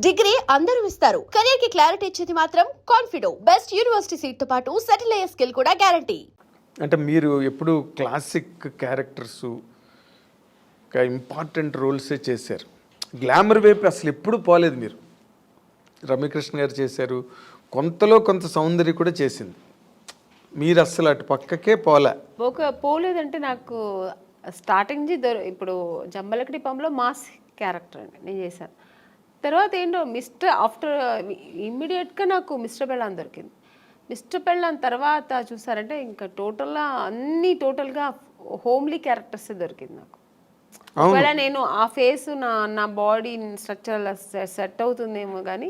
Degree అందరూ ఇస్తారు. Career కి క్లారిటీ ఇచ్చేది మాత్రం కాన్ఫిడో. బెస్ట్ యూనివర్సిటీ సీట్ తో పాటు సెటిల్ అయ్యే స్కిల్ కూడా గ్యారంటీ. అంటే మీరు ఎప్పుడు క్లాసిక్ క్యారెక్టర్స్ ఇంపార్టెంట్ రోల్సే చేశారు. గ్లామర్ వైపు అసలు ఎప్పుడు పోలేదు మీరు. రమ్యకృష్ణ గారు చేశారు, కొంతలో కొంత సౌందర్య కూడా చేసింది. మీరు అస్సలు అటు పక్కకే పోలేదంటే నాకు స్టార్టింగ్ నుంచి ఇప్పుడు జంబలకడి పంలో మాస్ క్యారెక్టర్ అండి నేను చేశాను. తర్వాత ఏంటో ఆఫ్టర్ ఇమ్మీడియట్గా నాకు మిస్టర్ పెళ్ళాన్ దొరికింది. మిస్టర్ పెళ్ళాన్ తర్వాత చూసారంటే ఇంకా టోటల్గా హోమ్లీ క్యారెక్టర్స్ దొరికింది నాకు. ఒకవేళ నేను ఆ ఫేస్ నా బాడీ స్ట్రక్చర్ సెట్ అవుతుందేమో కానీ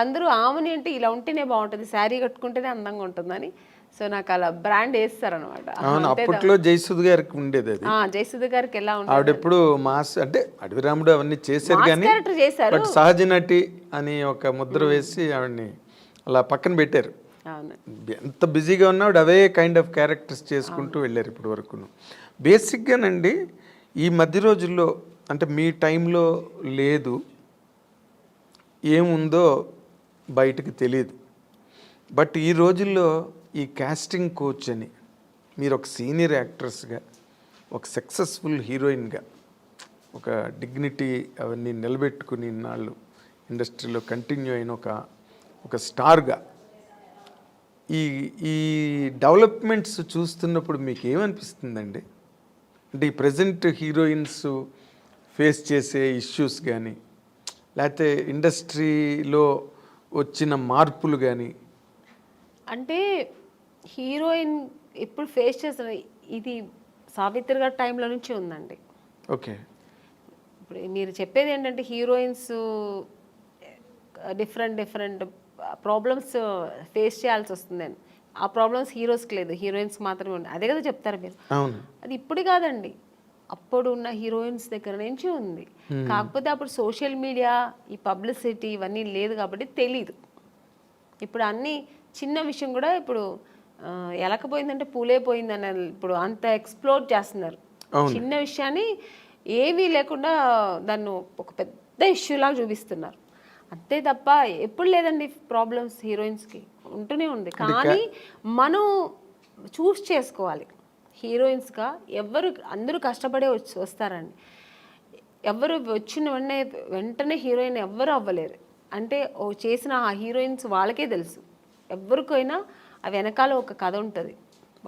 అందరూ ఆమెని అంటే ఇలా ఉంటేనే బాగుంటుంది, శారీ కట్టుకుంటేనే అందంగా ఉంటుందని. సో నాకు అలా బ్రాండ్ వేస్తారనమాట. అప్పట్లో జయసుధ్ గారికి ఉండేది అది. జయసుధ్ గారికి ఎలా ఉంటుంది, ఆవిడెప్పుడు మాస్ అంటే అడవిరాముడు అవన్నీ చేశారు కానీ చేశారు, సహజ నటి అని ఒక ముద్ర వేసి ఆవిడని అలా పక్కన పెట్టారు. ఎంత బిజీగా ఉన్నా ఆవిడ అవే కైండ్ ఆఫ్ క్యారెక్టర్స్ చేసుకుంటూ వెళ్ళారు ఇప్పటి వరకు. బేసిక్గానండి ఈ మధ్య రోజుల్లో అంటే మీ టైంలో లేదు, ఏముందో బయటకు తెలియదు. బట్ ఈ రోజుల్లో ఈ కాస్టింగ్ కోచ్ అని మీరు ఒక సీనియర్ యాక్ట్రెస్గా, ఒక సక్సెస్ఫుల్ హీరోయిన్గా, ఒక డిగ్నిటీ అవన్నీ నిలబెట్టుకుని ఇన్నాళ్ళు ఇండస్ట్రీలో కంటిన్యూ అయిన ఒక స్టార్గా ఈ ఈ డెవలప్మెంట్స్ చూస్తున్నప్పుడు మీకు ఏమనిపిస్తుందండి? అంటే ఈ ప్రజెంట్ హీరోయిన్స్ ఫేస్ చేసే ఇష్యూస్ కానీ, లేకపోతే ఇండస్ట్రీలో వచ్చిన మార్పులు కానీ. అంటే హీరోయిన్ ఇప్పుడు ఫేస్ చేసిన ఇది సావిత్రి గారి టైంలో నుంచి ఉందండి. ఓకే, ఇప్పుడు మీరు చెప్పేది ఏంటంటే హీరోయిన్స్ డిఫరెంట్ ప్రాబ్లమ్స్ ఫేస్ చేయాల్సి వస్తుందని. ఆ ప్రాబ్లమ్స్ హీరోస్కి లేదు, హీరోయిన్స్ మాత్రమే ఉంది. అదే కదా చెప్తారు మీరు. అది ఇప్పుడు కాదండి, అప్పుడు ఉన్న హీరోయిన్స్ దగ్గర నుంచి ఉంది. కాకపోతే అప్పుడు సోషల్ మీడియా, ఈ పబ్లిసిటీ ఇవన్నీ లేదు కాబట్టి తెలీదు. ఇప్పుడు అన్నీ చిన్న విషయం కూడా ఇప్పుడు ఎలకపోయిందంటే పూలే పోయిందని ఇప్పుడు అంత ఎక్స్ప్లోర్ చేస్తున్నారు. చిన్న విషయాన్ని ఏమీ లేకుండా దాన్ని ఒక పెద్ద ఇష్యూలాగా చూపిస్తున్నారు. అంతే తప్ప ఎప్పుడు లేదండి ప్రాబ్లమ్స్ హీరోయిన్స్కి ఉంటూనే ఉంది. కానీ మనం చూస్ చేసుకోవాలి. హీరోయిన్స్గా అందరూ కష్టపడే వస్తారండి. ఎవరు వచ్చిన వెంటనే హీరోయిన్ ఎవ్వరు అవ్వలేరు. అంటే చేసిన ఆ హీరోయిన్స్ వాళ్ళకే తెలుసు. ఎవరికైనా ఆ వెనకాల ఒక కథ ఉంటుంది,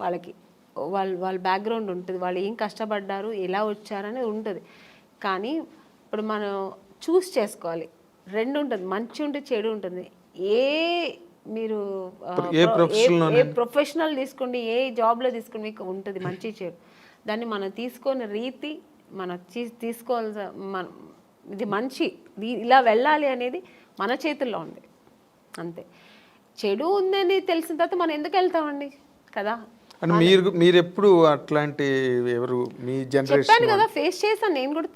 వాళ్ళ బ్యాక్గ్రౌండ్ ఉంటుంది, వాళ్ళు ఏం కష్టపడ్డారు, ఎలా వచ్చారనేది ఉంటుంది. కానీ ఇప్పుడు మనం చూస్ చేసుకోవాలి. రెండు ఉంటుంది, మంచి ఉంటుంది, చెడు ఉంటుంది. మీరు ఏ ప్రొఫెషనల్ తీసుకోండి, ఏ జాబ్లో తీసుకోండి, మీకు ఉంటుంది మంచి చెడు. దాన్ని మనం తీసుకునే రీతి, మనం తీసుకోవాల్సిన ఇది మంచి ఇలా వెళ్ళాలి అనేది మన చేతుల్లో ఉంది అంతే. చెడు ఉందని తెలిసిన తర్వాత మనం ఎందుకు వెళ్తామండి కదా. మీరు ఎప్పుడు అట్లాంటి ఎవరు మీ జనరేషన్ చెప్పాను కదా, ఫేస్ చేశాను నేను కూడా.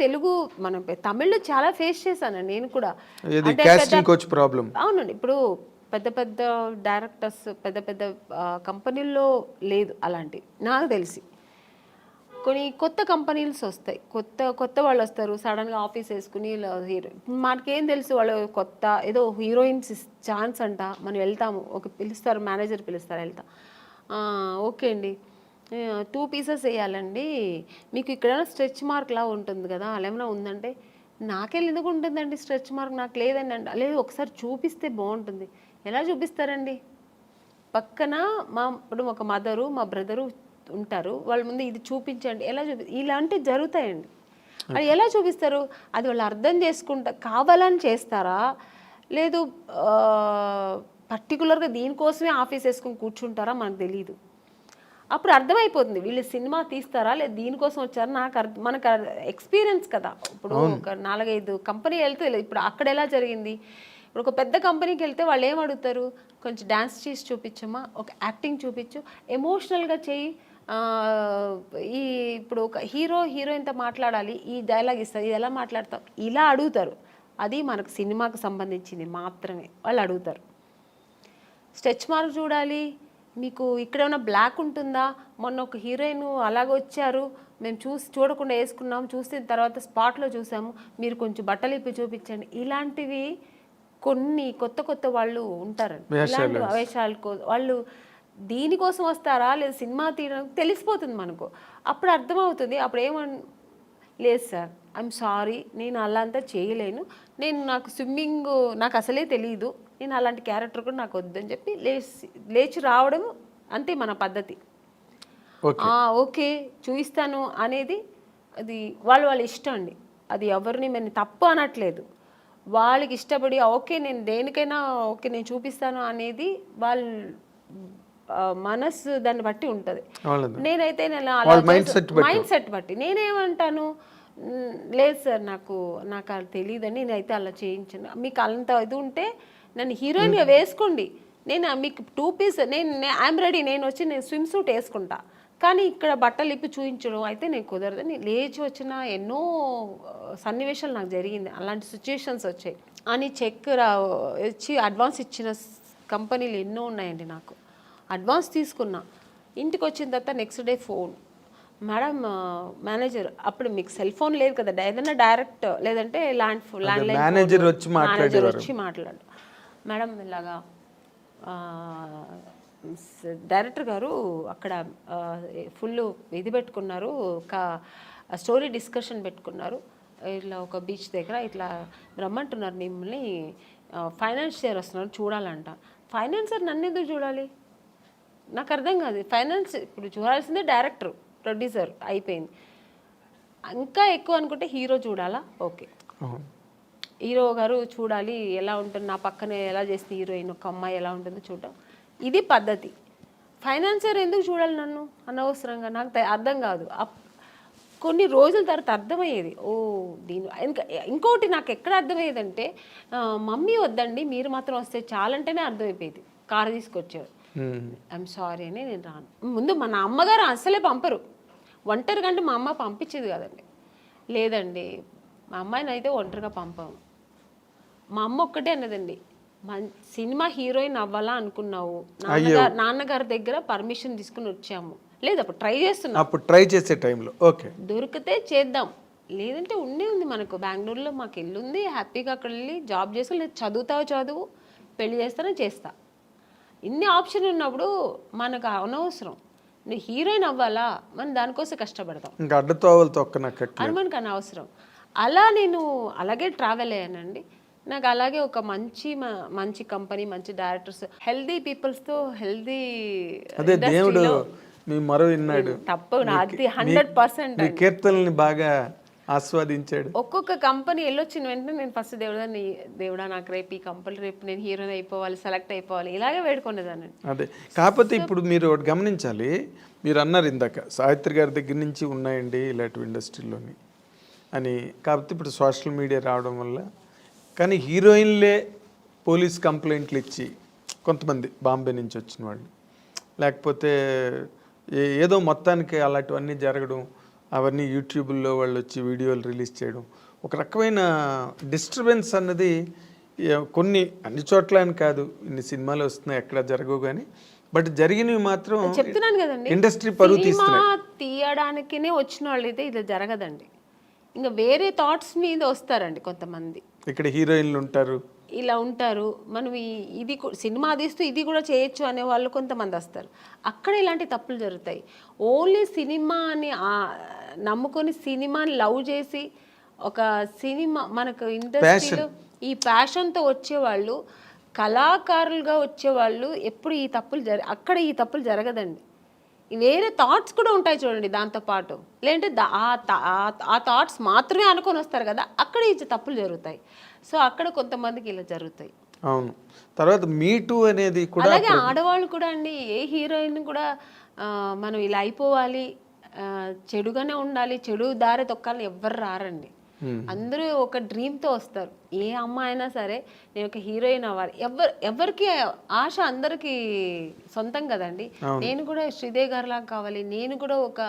మనం తమిళ్లో చాలా ఫేస్ చేశాను నేను కూడా. అవునండి, ఇప్పుడు పెద్ద డైరెక్టర్స్ పెద్ద కంపెనీల్లో లేదు అలాంటి నాకు తెలిసి. కొన్ని కొత్త కంపెనీస్ వస్తాయి, కొత్త వాళ్ళు వస్తారు, సడన్గా ఆఫీస్ వేసుకుని హీరో. మనకేం తెలుసు వాళ్ళు కొత్త ఏదో హీరోయిన్స్ ఛాన్స్ అంట, మనం వెళ్తాము, పిలుస్తారు, మేనేజర్ పిలుస్తారు, వెళ్తాం. ఓకే అండి, 2 పీసెస్ వేయాలండి, మీకు ఇక్కడ స్ట్రెచ్ మార్క్ లా ఉంటుంది కదా, అలా ఏమైనా ఉందంటే, నాకెళ్ళి ఎందుకు ఉంటుందండి స్ట్రెచ్ మార్క్, నాకు లేదండి అంటే, లేదు ఒకసారి చూపిస్తే బాగుంటుంది. ఎలా చూపిస్తారండి? పక్కన ఇప్పుడు ఒక మదరు మా బ్రదరు ఉంటారు, వాళ్ళ ముందు ఇది చూపించండి, ఎలా ఇలాంటివి జరుగుతాయండి. అది ఎలా చూపిస్తారు? అది వాళ్ళు అర్థం చేసుకుంటా కావాలని చేస్తారా, లేదు పర్టికులర్గా దీనికోసమే ఆఫీస్ వేసుకొని కూర్చుంటారా మనకు తెలియదు. అప్పుడు అర్థమైపోతుంది వీళ్ళు సినిమా తీస్తారా లేదు దీనికోసం వచ్చారా. మనకు ఎక్స్పీరియన్స్ కదా. ఇప్పుడు ఒక 4-5 కంపెనీ వెళ్తే ఇప్పుడు అక్కడ ఎలా జరిగింది. ఇప్పుడు ఒక పెద్ద కంపెనీకి వెళ్తే వాళ్ళు ఏం అడుగుతారు, కొంచెం డ్యాన్స్ చేసి చూపించమ్మా, ఒక యాక్టింగ్ చూపించు, ఎమోషనల్గా చేయి, ఇప్పుడు ఒక హీరోయిన్తో మాట్లాడాలి, ఈ డైలాగ్ ఇస్తారు, ఇది ఎలా మాట్లాడతాం, ఇలా అడుగుతారు. అది మనకు సినిమాకు సంబంధించింది మాత్రమే వాళ్ళు అడుగుతారు. స్ట్రెచ్ మార్క్ చూడాలి, మీకు ఇక్కడ ఏమైనా బ్లాక్ ఉంటుందా, మొన్న ఒక హీరోయిన్ అలాగ వచ్చారు, మేము చూడకుండా వేసుకున్నాము, చూసిన తర్వాత స్పాట్లో చూసాము, మీరు కొంచెం బట్టలు ఇప్పి చూపించండి. ఇలాంటివి కొన్ని కొత్త వాళ్ళు ఉంటారండి. ఇలాంటి వేషాలు వాళ్ళు దీనికోసం వస్తారా లేదా సినిమా తీయడం తెలిసిపోతుంది మనకు. అప్పుడు అర్థమవుతుంది. అప్పుడు లేదు సార్, ఐఎమ్ సారీ, నేను అలా అంతా చేయలేను, నాకు స్విమ్మింగ్ నాకు అసలే తెలియదు, నేను అలాంటి క్యారెక్టర్ కూడా నాకు వద్దని చెప్పి లేచి రావడం అంతే మన పద్ధతి. ఓకే చూపిస్తాను అనేది అది వాళ్ళ ఇష్టం అండి. అది ఎవరిని మేము తప్పు అనట్లేదు. వాళ్ళకి ఇష్టపడి ఓకే నేను దేనికైనా ఓకే నేను చూపిస్తాను అనేది వాళ్ళ మనసు దాన్ని బట్టి ఉంటుంది. నేనైతే మైండ్ సెట్ బట్టి నేనేమంటాను, లేదు సార్ నాకు అది తెలియదని, నేనైతే అలా చేయించాను. మీకు అంత ఇది ఉంటే నన్ను హీరోయిన్గా వేసుకోండి, నేను మీకు 2 పీస్ ఐఎమ్ రెడీ, నేను స్విమ్ సూట్ వేసుకుంటా, కానీ ఇక్కడ బట్టలు ఇప్పి చూపించడం అయితే నేను కుదరదని లేచి వచ్చిన ఎన్నో సన్నివేశాలు నాకు జరిగింది. అలాంటి సిచ్యుయేషన్స్ వచ్చాయి. అని చెక్ వచ్చి అడ్వాన్స్ ఇచ్చిన కంపెనీలు ఎన్నో ఉన్నాయండి. నాకు అడ్వాన్స్ తీసుకున్నా, ఇంటికి వచ్చిన తర్వాత next day phone, madam manager, అప్పుడు మీకు సెల్ ఫోన్ లేదు కదా, ఏదైనా డైరెక్ట్ లేదంటే ల్యాండ్లైన్ మేనేజర్ వచ్చి మాట్లాడు, మేడం ఇలాగా డైరెక్టర్ గారు అక్కడ ఫుల్ ఇది పెట్టుకున్నారు, ఒక స్టోరీ డిస్కషన్ పెట్టుకున్నారు, ఇట్లా ఒక బీచ్ దగ్గర ఇట్లా రమ్మంటున్నారు మిమ్మల్ని, ఫైనాన్షియర్ వస్తున్నారు చూడాలంట. ఫైనాన్సర్ నన్ను ఎందుకు చూడాలి, నాకు అర్థం కాదు. ఫైనాన్స్ ఇప్పుడు చూడాల్సిందే డైరెక్టర్ ప్రొడ్యూసర్ అయిపోయింది. ఇంకా ఎక్కువ అనుకుంటే హీరో చూడాలా, ఓకే హీరో గారు చూడాలి ఎలా ఉంటుంది, నా పక్కనే ఎలా చేస్తే హీరోయిన్ ఒక అమ్మాయి ఎలా ఉంటుందో చూడటం, ఇది పద్ధతి. ఫైనాన్సర్ ఎందుకు చూడాలి నన్ను అనవసరంగా, నాకు అర్థం కాదు. కొన్ని రోజుల తర్వాత అర్థమయ్యేది, ఇంకోటి నాకు ఎక్కడ అర్థమయ్యేదంటే, మమ్మీ వద్దండి మీరు మాత్రం వస్తే చాలంటేనే అర్థమైపోయేది. కారు తీసుకొచ్చేవారు, ఐఎమ్ సారీ అని నేను రాను. ముందు మన అమ్మగారు అసలే పంపరు, ఒంటరిగా అంటే మా అమ్మ పంపించేది కదండి. లేదండి మా అమ్మాయిని అయితే ఒంటరిగా పంపాము. మా అమ్మ ఒక్కటే అన్నదండి, సినిమా హీరోయిన్ అవ్వాలా అనుకున్నావు, నాన్నగారి దగ్గర పర్మిషన్ తీసుకుని వచ్చాము, లేదు అప్పుడు ట్రై చేస్తున్నాం, అప్పుడు ట్రై చేసే టైంలో ఓకే దొరికితే చేద్దాం, లేదంటే ఉంది మనకు బెంగళూరులో మాకు ఇల్లు ఉంది, హ్యాపీగా అక్కడ వెళ్ళి జాబ్ చేసుకో, లేదు చదువు పెళ్లి చేస్తానో చేస్తా. ఇన్ని ఆప్షన్ ఉన్నప్పుడు మనకు అనవసరం, నువ్వు హీరోయిన్ అవ్వాలా మనం దానికోసం కష్టపడతాం, ఇంకా అడ్డతోవలతో అని మనకు అనవసరం. అలా నేను అలాగే ట్రావెల్ అయ్యానండి. నాకు అలాగే ఒక మంచి కంపెనీ, మంచి డైరెక్టర్స్, హెల్దీ పీపుల్స్తో హెల్దీ దేవుడు మీ మరో విన్నాడు, తప్పు నాది 100%. కీర్తనల్ని బాగా ఆస్వాదించాడు. ఒక్కొక్క కంపెనీ వెళ్ళొచ్చిన వెంటనే నేను ఫస్ట్ దేవుడా నాకు రేపు ఈ కంపెనీ రేపు నేను హీరోయిన్ అయిపోవాలి, సెలెక్ట్ అయిపోవాలి, ఇలాగే వేడుకునేదాన్ని. అదే కాకపోతే ఇప్పుడు మీరు ఒకటి గమనించాలి, మీరు అన్నారు ఇందాక సావిత్రి గారి దగ్గర నుంచి ఉన్నాయండి ఇలాంటి ఇండస్ట్రీలోని అని. కాకపోతే ఇప్పుడు సోషల్ మీడియా రావడం వల్ల, కానీ హీరోయిన్లే పోలీస్ కంప్లైంట్లు ఇచ్చి కొంతమంది బాంబే నుంచి వచ్చిన వాళ్ళు, లేకపోతే ఏదో మొత్తానికి అలాంటివన్నీ జరగడం, అవన్నీ యూట్యూబ్లో వాళ్ళు వచ్చి వీడియోలు రిలీజ్ చేయడం, ఒక రకమైన డిస్టర్బెన్స్ అన్నది కొన్ని అన్ని చోట్ల అని కాదు, ఇన్ని సినిమాలు వస్తున్నాయి ఎక్కడ జరగవు కానీ, బట్ జరిగినవి మాత్రం చెప్తున్నాను కదండి, ఇండస్ట్రీ పరువు తీయడానికినే వచ్చిన వాళ్ళు అయితే ఇది జరగదండి. ఇంకా వేరే థాట్స్ మీద వస్తారండి కొంతమంది. ఇక్కడ హీరోయిన్లు ఉంటారు, ఇలా ఉంటారు, మనం ఇది సినిమా తీస్తూ ఇది కూడా చేయొచ్చు అనే వాళ్ళు కొంతమంది వస్తారు. అక్కడ ఇలాంటి తప్పులు జరుగుతాయి. ఓన్లీ సినిమాని నమ్ముకొని సినిమాని లవ్ చేసి ఒక సినిమా మనకు ఇండస్ట్రీలో ఈ ప్యాషన్తో వచ్చేవాళ్ళు, కళాకారులుగా వచ్చేవాళ్ళు ఎప్పుడు ఈ తప్పులు అక్కడ ఈ తప్పులు జరగదండి. వేరే థాట్స్ కూడా ఉంటాయి చూడండి దాంతోపాటు, లేదంటే ఆ థాట్స్ మాత్రమే అనుకొని వస్తారు కదా, అక్కడ ఈ తప్పులు జరుగుతాయి. సో అక్కడ కొంతమందికి ఇలా జరుగుతాయి. అవును. తర్వాత మీటూ అనేది కూడా, అలాగే ఆడవాళ్ళు కూడా అండి, ఏ హీరోయిన్ కూడా మనం ఇలా అయిపోవాలి, చెడుగానే ఉండాలి, చెడు దారి తొక్కాలని ఎవ్వరు రారండి. అందరూ ఒక డ్రీమ్తో వస్తారు. ఏ అమ్మాయి అయినా సరే నేను ఒక హీరోయిన్ అవ్వాలి, ఎవరికి ఆశ అందరికీ సొంతం కదండి. నేను కూడా శ్రీదేవి గారి లాగా కావాలి, నేను కూడా ఒక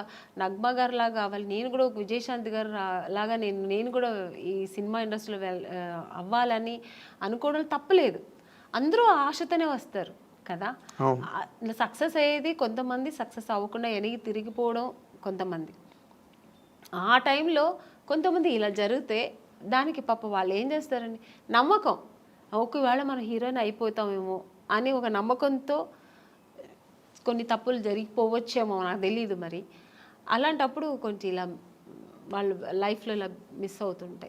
నగ్మా గారి లాగా కావాలి, నేను కూడా ఒక విజయశాంతి గారు లాగా నేను కూడా ఈ సినిమా ఇండస్ట్రీలో అవ్వాలని అనుకోవడం తప్పలేదు. అందరూ ఆశతోనే వస్తారు కదా. సక్సెస్ అయ్యేది కొంతమంది, సక్సెస్ అవ్వకుండా వెనక్కి తిరిగిపోవడం కొంతమంది. ఆ టైంలో కొంతమంది ఇలా జరిగితే దానికి పాప వాళ్ళు ఏం చేస్తారండి, నమ్మకం, ఒకవేళ మనం హీరోయిన్ అయిపోతామేమో అని ఒక నమ్మకంతో కొన్ని తప్పులు జరిగిపోవచ్చేమో, నాకు తెలియదు మరి. అలాంటప్పుడు కొంచెం ఇలా వాళ్ళు లైఫ్లో ఇలా మిస్ అవుతుంటాయి.